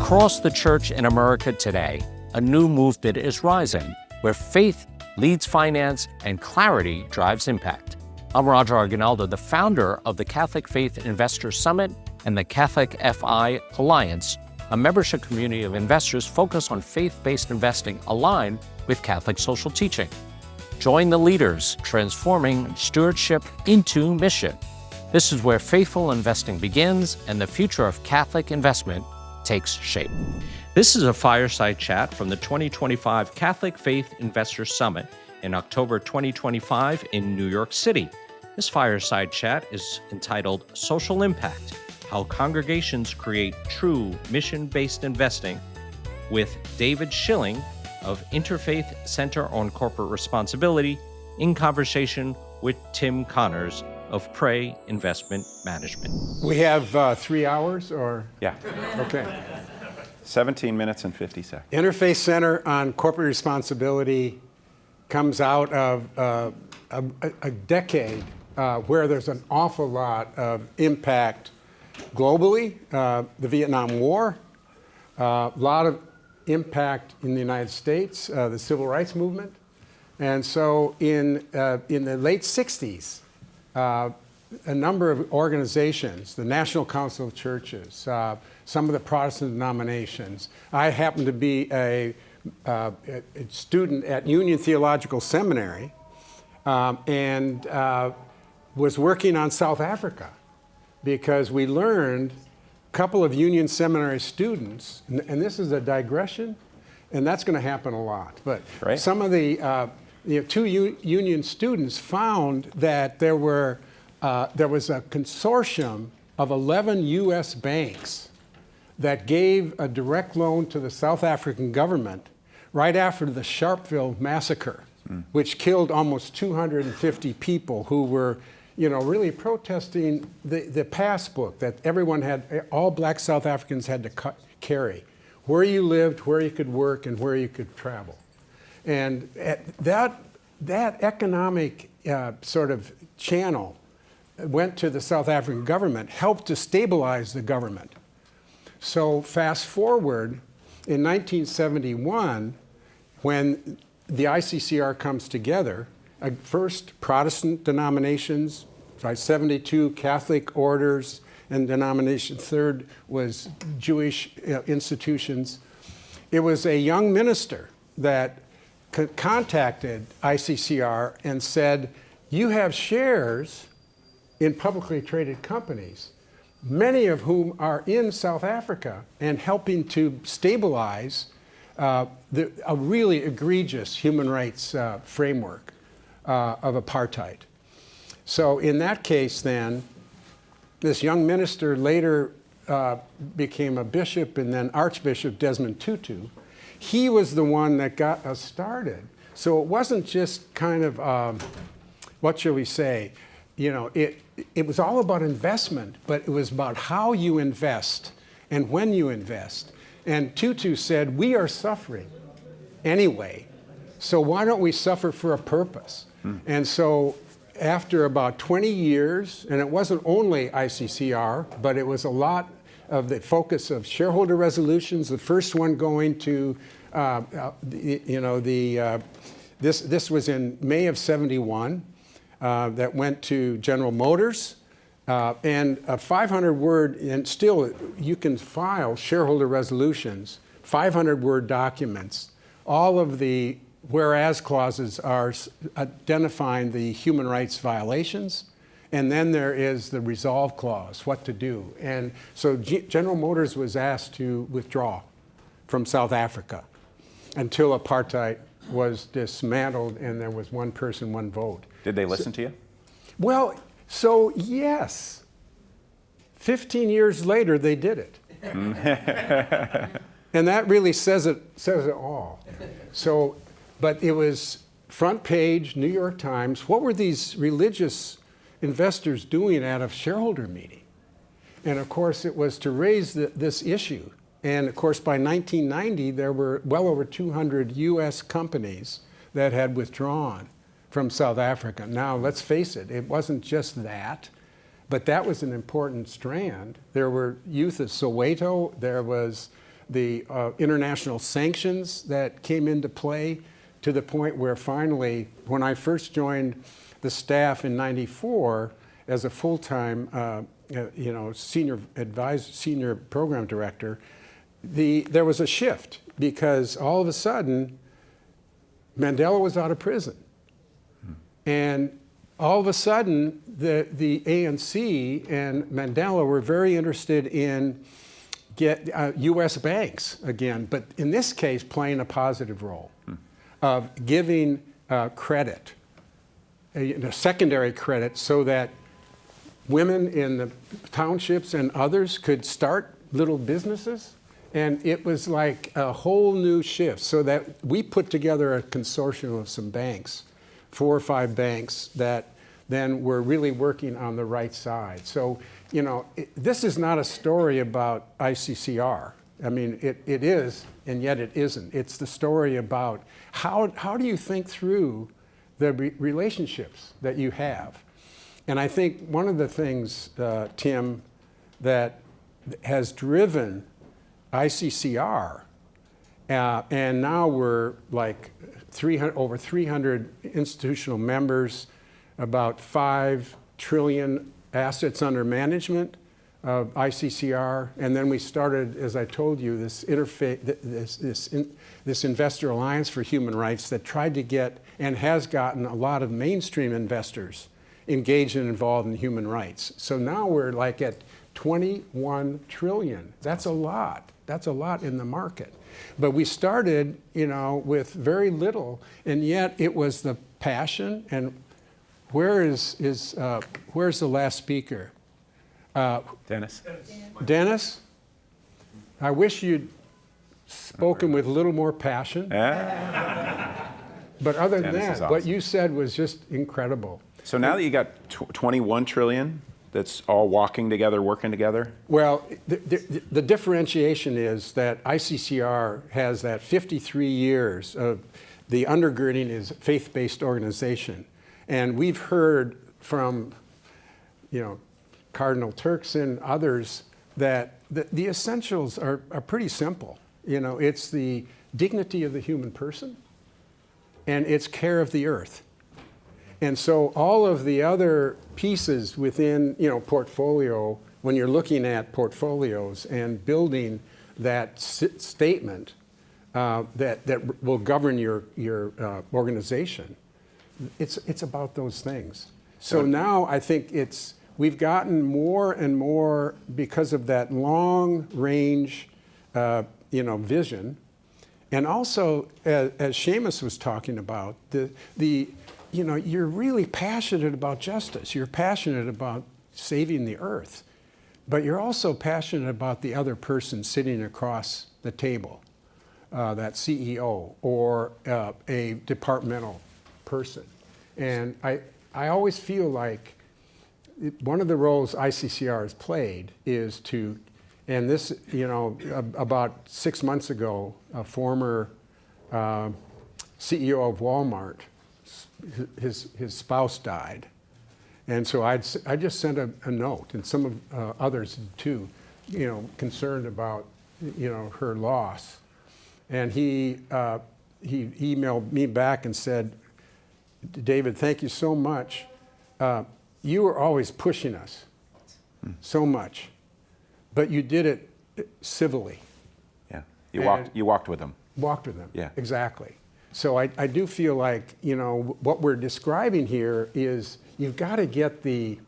Across the church in America today, a new movement is rising where faith leads finance and clarity drives impact. I'm Roger Argonaldo, the founder of the Catholic Faith Investors Summit and the Catholic FI Alliance, a membership community of investors focused on faith-based investing aligned with Catholic social teaching. Join the leaders transforming stewardship into mission. This is where faithful investing begins and the future of Catholic investment takes shape. This is a fireside chat from the 2025 Catholic Faith Investors Summit in October 2025 in New York City. This fireside chat is entitled Social Impact: How Congregations Create True Mission-Based Investing with David Schilling of Interfaith Center on Corporate Responsibility in conversation with Tim Connors of Prey Investment Management. We have 3 hours or? Yeah. Okay. 17 minutes and 50 seconds. Interfaith Center on Corporate Responsibility comes out of a decade where there's an awful lot of impact globally. The Vietnam War, a lot of impact in the United States, the Civil Rights Movement. And so in the late 60s, a number of organizations, the National Council of Churches, some of the Protestant denominations. I happened to be a student at Union Theological Seminary and was working on South Africa because we learned a couple of Union Seminary students, and this is a digression, and that's going to happen a lot, but right. Some of the two Union students found that there was a consortium of 11 U.S. banks that gave a direct loan to the South African government right after the Sharpville Massacre, which killed almost 250 people who were, really protesting the passbook that everyone had, all black South Africans had to carry, where you lived, where you could work, and where you could travel. And that economic sort of channel went to the South African government, helped to stabilize the government. So fast forward, in 1971, when the ICCR comes together, first Protestant denominations, 72 Catholic orders and denominations, third was Jewish institutions. It was a young minister that contacted ICCR and said, you have shares in publicly traded companies, many of whom are in South Africa and helping to stabilize a really egregious human rights framework of apartheid. So in that case then, this young minister later became a bishop and then Archbishop Desmond Tutu. He was the one that got us started. So it wasn't just kind of, what shall we say, it was all about investment, but it was about how you invest and when you invest. And Tutu said, we are suffering anyway, so why don't we suffer for a purpose? And so after about 20 years, and it wasn't only ICCR, but it was a lot of the focus of shareholder resolutions, the first one going to, this was in May of '71, that went to General Motors, and a 500-word, and still you can file shareholder resolutions, 500-word documents. All of the whereas clauses are identifying the human rights violations, and then there is the resolve clause, what to do. And so General Motors was asked to withdraw from South Africa until apartheid was dismantled and there was one person, one vote. Did they listen to you? Well, so yes. 15 years later, they did it. And that really says it all. So, but it was front page, New York Times. What were these religious investors doing at a shareholder meeting? And of course, it was to raise this issue. And of course, by 1990, there were well over 200 US companies that had withdrawn from South Africa. Now, let's face it, it wasn't just that, but that was an important strand. There were youth of Soweto, there was the international sanctions that came into play, to the point where finally, when I first joined the staff in '94 as a full-time senior program director, there was a shift, because all of a sudden Mandela was out of prison. And all of a sudden, the ANC and Mandela were very interested in U.S. banks again, but in this case, playing a positive role of giving credit, secondary credit, so that women in the townships and others could start little businesses. And it was like a whole new shift, so that we put together a consortium of some banks, 4 or 5 banks, that then were really working on the right side. So, this is not a story about ICCR. I mean, it is, and yet it isn't. It's the story about how do you think through the relationships that you have. And I think one of the things, Tim, that has driven ICCR, and now we're like over 300 institutional members, about 5 trillion assets under management of ICCR, and then we started, as I told you, this this investor alliance for human rights that tried to get and has gotten a lot of mainstream investors engaged and involved in human rights. So now we're like at 21 trillion. That's a lot. That's a lot in the market. But we started, with very little, and yet it was the passion. And where's the last speaker? Dennis? Dennis? I wish you'd spoken with a little more passion. But other than Dennis is that, awesome. what you said was just incredible. So now that you got 21 trillion that's all walking together, working together? Well, the differentiation is that ICCR has that 53 years of the undergirding is faith-based organization. And we've heard from, Cardinal Turks and others that the essentials are pretty simple. It's the dignity of the human person, and it's care of the earth. And so all of the other pieces within, portfolio, when you're looking at portfolios and building that statement that will govern your organization, it's about those things. So now I think we've gotten more and more, because of that long range, vision, and also as Seamus was talking about, you're really passionate about justice. You're passionate about saving the earth, but you're also passionate about the other person sitting across the table, that CEO or a departmental person. And I always feel like one of the roles ICCR has played is to, and this, about 6 months ago, a former CEO of Walmart, his spouse died. And so I just sent a note, and some of others too, concerned about, her loss. And he emailed me back and said, David, thank you so much. You were always pushing us so much, but you did it civilly. Yeah, you walked with them. Walked with them, yeah. Exactly. So I do feel like, what we're describing here is you've got to get the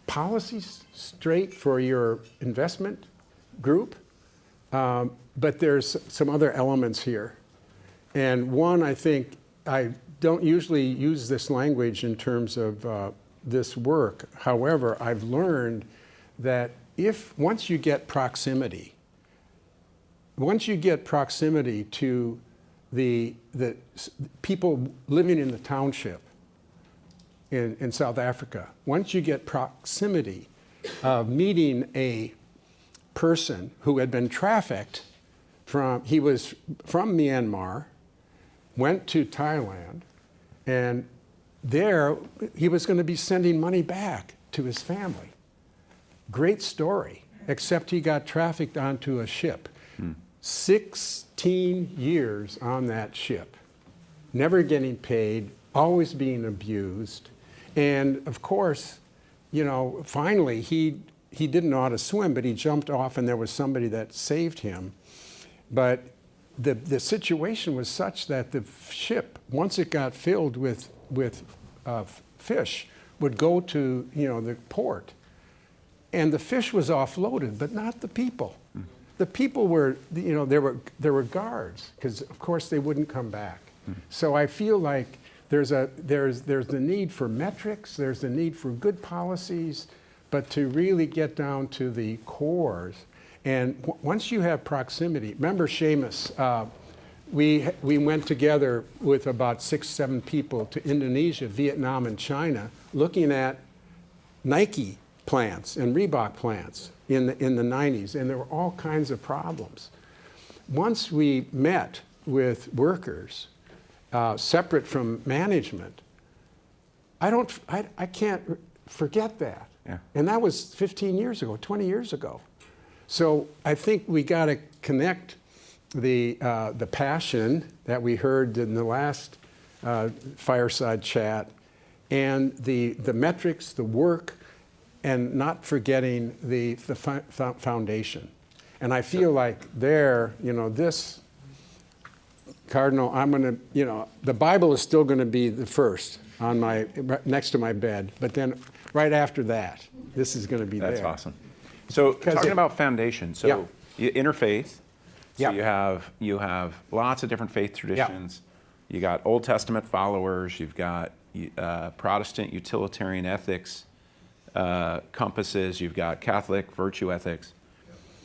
policies straight for your investment group, but there's some other elements here. And one, I think, I don't usually use this language in terms of this work. However, I've learned that once you get proximity to the people living in the township in South Africa, once you get proximity of meeting a person who had been trafficked he was from Myanmar, went to Thailand, and there he was going to be sending money back to his family. Great story. except he got trafficked onto a ship. 16 years on that ship, never getting paid, always being abused. And of course, you know, finally he didn't know how to swim, but he jumped off and there was somebody that saved him. But the situation was such that the ship, once it got filled with fish, would go to, you know, the port. And the fish was offloaded, but not the people. The people were, you know, there were guards, because of course they wouldn't come back. So I feel like there's the need for metrics, there's the need for good policies, but to really get down to the cores. And once you have proximity, remember Seamus, we went together with about 6, 7 people to Indonesia, Vietnam, and China, looking at Nike plants and Reebok plants in the 90s, and there were all kinds of problems. Once we met with workers, separate from management, I can't forget that. Yeah. And that was 15 years ago, 20 years ago. So I think we got to connect the passion that we heard in the last fireside chat, and the metrics, the work, and not forgetting the foundation. And I feel like there, you know, this, Cardinal, I'm going to, you know, the Bible is still going to be the first on my, next to my bed, but then right after that, this is going to be there. That's awesome. So talking about foundation, so interfaith, so you have lots of different faith traditions. You got Old Testament followers, you've got Protestant utilitarian ethics, compasses, you've got Catholic virtue ethics.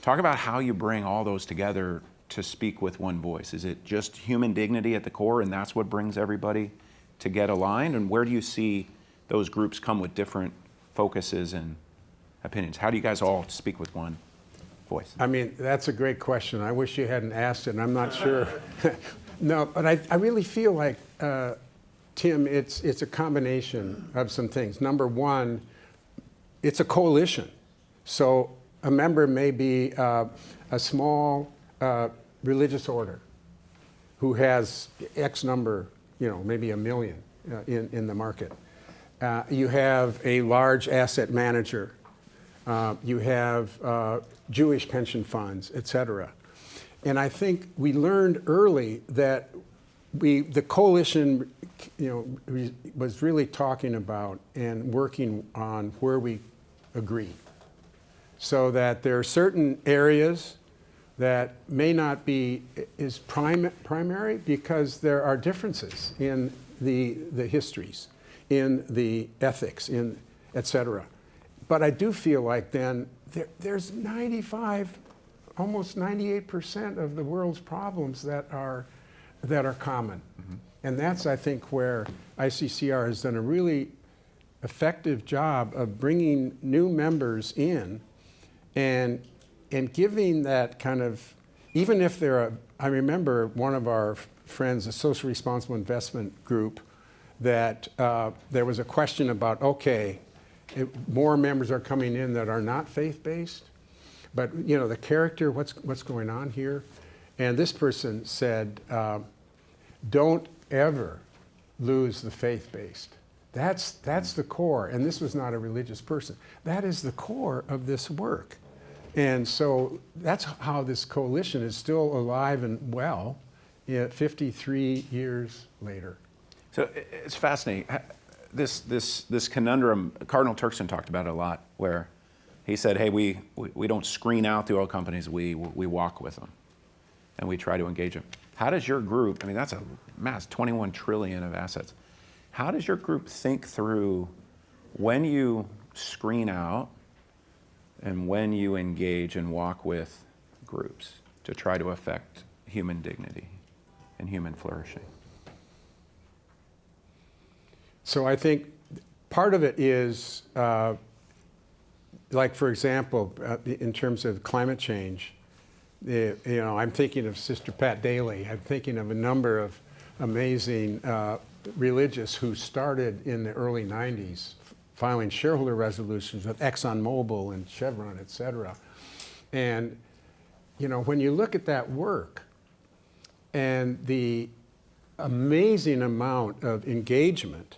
Talk about how you bring all those together to speak with one voice. Is it just human dignity at the core, and that's what brings everybody to get aligned? And where do you see those groups come with different focuses and opinions? How do you guys all speak with one voice? I mean, that's a great question. I wish you hadn't asked it, and I'm not sure. No, but I really feel like, Tim, it's a combination of some things. Number one, it's a coalition. So a member may be a small religious order who has X number, you know, maybe 1 million in the market. You have a large asset manager. You have Jewish pension funds, et cetera. And I think we learned early that the coalition, you know, was really talking about and working on where we agree. So that there are certain areas that may not be as primary because there are differences in the histories, in the ethics, in et cetera. But I do feel like then there's 95, almost 98% of the world's problems that are common. And that's, I think, where ICCR has done a really effective job of bringing new members in and giving that kind of, even if they're I remember one of our friends, a social responsible investment group, that there was a question about, okay, more members are coming in that are not faith-based, but you know, the character, what's going on here? And this person said, don't ever lose the faith-based. That's the core, and this was not a religious person. That is the core of this work. And so that's how this coalition is still alive and well 53 years later. So it's fascinating. This conundrum, Cardinal Turkson talked about it a lot, where he said, hey, we don't screen out the oil companies, we walk with them, and we try to engage them. How does your group, I mean, that's a mass, 21 trillion of assets. How does your group think through when you screen out and when you engage and walk with groups to try to affect human dignity and human flourishing? So I think part of it is, like for example, in terms of climate change, you know, I'm thinking of Sister Pat Daly. I'm thinking of a number of amazing religious who started in the early 90s filing shareholder resolutions with ExxonMobil and Chevron, et cetera. And, you know, when you look at that work and the amazing amount of engagement,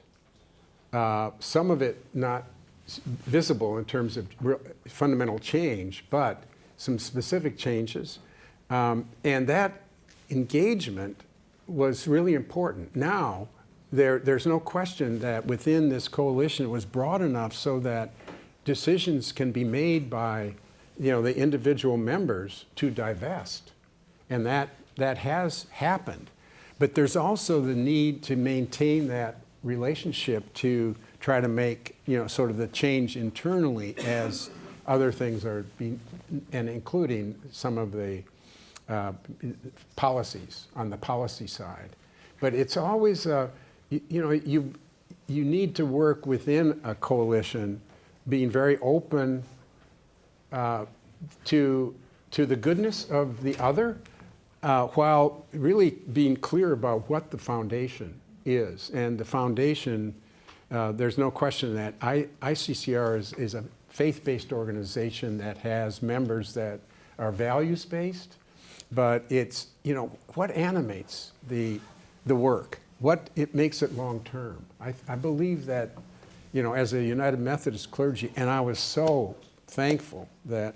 some of it not visible in terms of fundamental change, but some specific changes. And that engagement was really important. Now, there's no question that within this coalition it was broad enough so that decisions can be made by, you know, the individual members to divest. And that has happened. But there's also the need to maintain that relationship to try to make, you know, sort of the change internally as other things are being, and including some of the policies on the policy side. But it's always, you know, you need to work within a coalition being very open to the goodness of the other, while really being clear about what the foundation is. And the foundation, there's no question that ICCR is a faith-based organization that has members that are values-based, but it's, you know, what animates the work, what it makes it long-term. I believe that, you know, as a United Methodist clergy, and I was so thankful that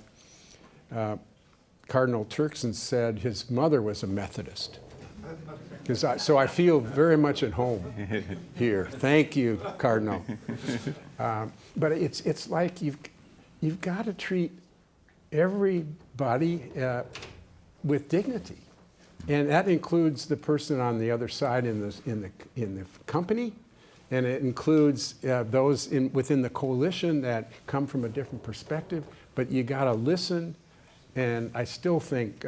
Cardinal Turkson said his mother was a Methodist. So I feel very much at home here. Thank you, Cardinal. But it's like you've got to treat everybody with dignity, and that includes the person on the other side in the company, and it includes those within the coalition that come from a different perspective. But you got to listen, and I still think.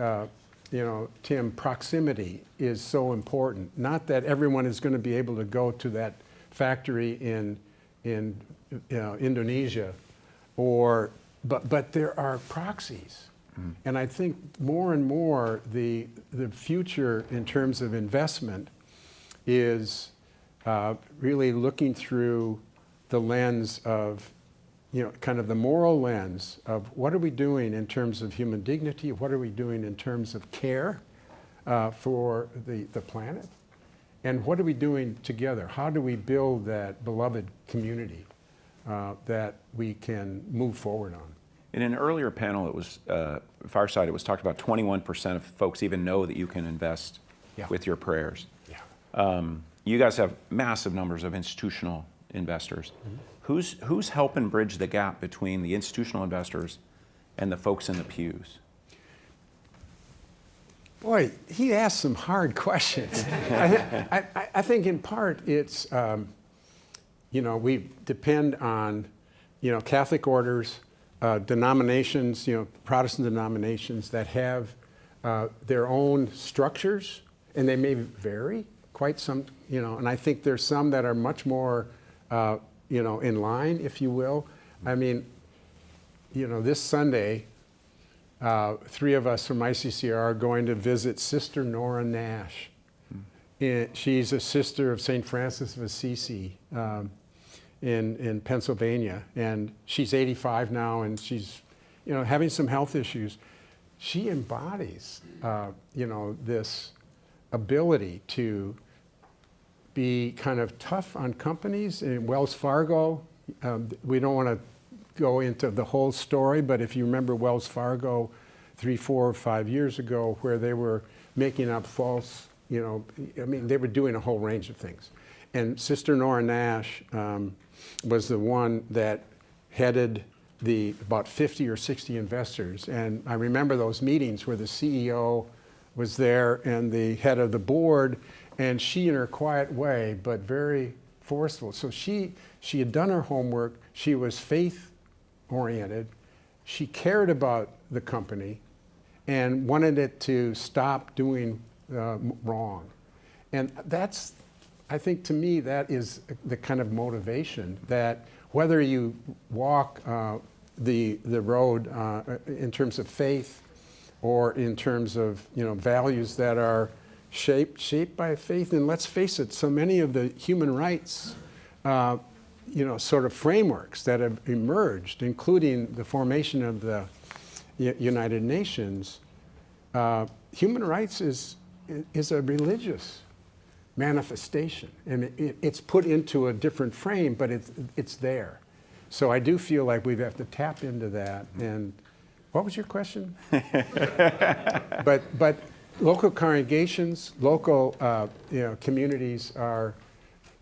You know, Tim, proximity is so important. Not that everyone is going to be able to go to that factory in you know, Indonesia, but there are proxies. Mm. And I think more and more the future in terms of investment is really looking through the lens of, you know, kind of the moral lens of what are we doing in terms of human dignity, what are we doing in terms of care for the planet, and what are we doing together? How do we build that beloved community that we can move forward on? In an earlier panel, it was Fireside, it was talked about 21% of folks even know that you can invest with your prayers. Yeah. You guys have massive numbers of institutional investors. Mm-hmm. Who's helping bridge the gap between the institutional investors and the folks in the pews? Boy, he asked some hard questions. I think in part it's, you know, we depend on, you know, Catholic orders, denominations, you know, Protestant denominations that have their own structures, and they may vary quite some, you know, and I think there's some that are much more you know, in line, if you will. I mean, you know, this Sunday, 3 of us from ICCR are going to visit Sister Nora Nash. She's a sister of St. Francis of Assisi in Pennsylvania, and she's 85 now, and she's, you know, having some health issues. She embodies, you know, this ability to be kind of tough on companies. In Wells Fargo, we don't want to go into the whole story, but if you remember Wells Fargo 3, 4, or 5 years ago, where they were making up false, you know, I mean, they were doing a whole range of things. And Sister Nora Nash was the one that headed about 50 or 60 investors. And I remember those meetings where the CEO was there and the head of the board, and she, in her quiet way, but very forceful. So she had done her homework. She was faith-oriented. She cared about the company and wanted it to stop doing wrong. And that's, I think, to me, that is the kind of motivation that whether you walk the road in terms of faith or in terms of, you know, values that are shaped by faith. And let's face it, so many of the human rights sort of frameworks that have emerged, including the formation of the United Nations, human rights is a religious manifestation, and it's put into a different frame, but it's there. So I do feel like we have to tap into that. And what was your question? But local congregations, local communities are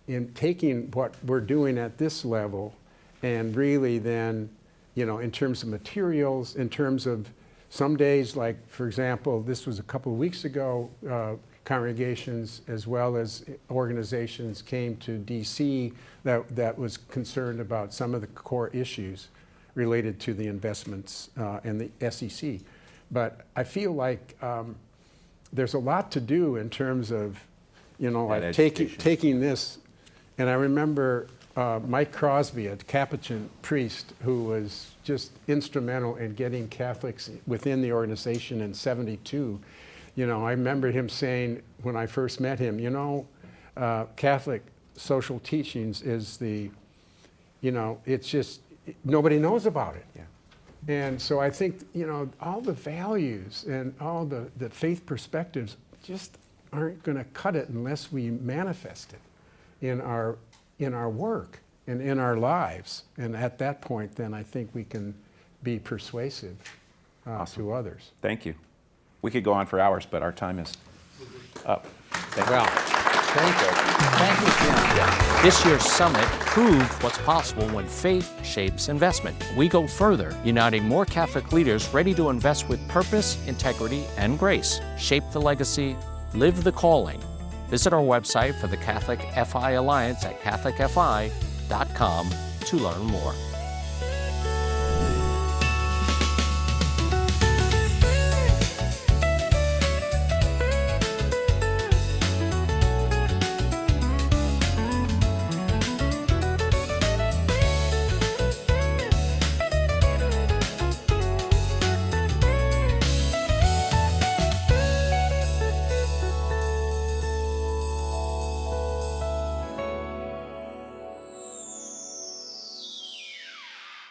in taking what we're doing at this level, and really then, in terms of materials, in terms of some days, like for example, this was a couple of weeks ago, congregations as well as organizations came to DC that was concerned about some of the core issues related to the investments and the SEC. But I feel like there's a lot to do in terms of, like taking this. And I remember Mike Crosby, a Capuchin priest who was just instrumental in getting Catholics within the organization in '72. I remember him saying when I first met him, Catholic social teachings is it's just, nobody knows about it. Yeah. And so I think, all the values and all the faith perspectives just aren't going to cut it unless we manifest it in our work and in our lives. And at that point, then I think we can be persuasive Awesome. to others. Thank you. We could go on for hours, but our time is up. Thank you. Well, thank you. Thank you, Jim. This year's summit proved what's possible when faith shapes investment. We go further, uniting more Catholic leaders ready to invest with purpose, integrity, and grace. Shape the legacy, live the calling. Visit our website for the Catholic FI Alliance at catholicfi.com to learn more.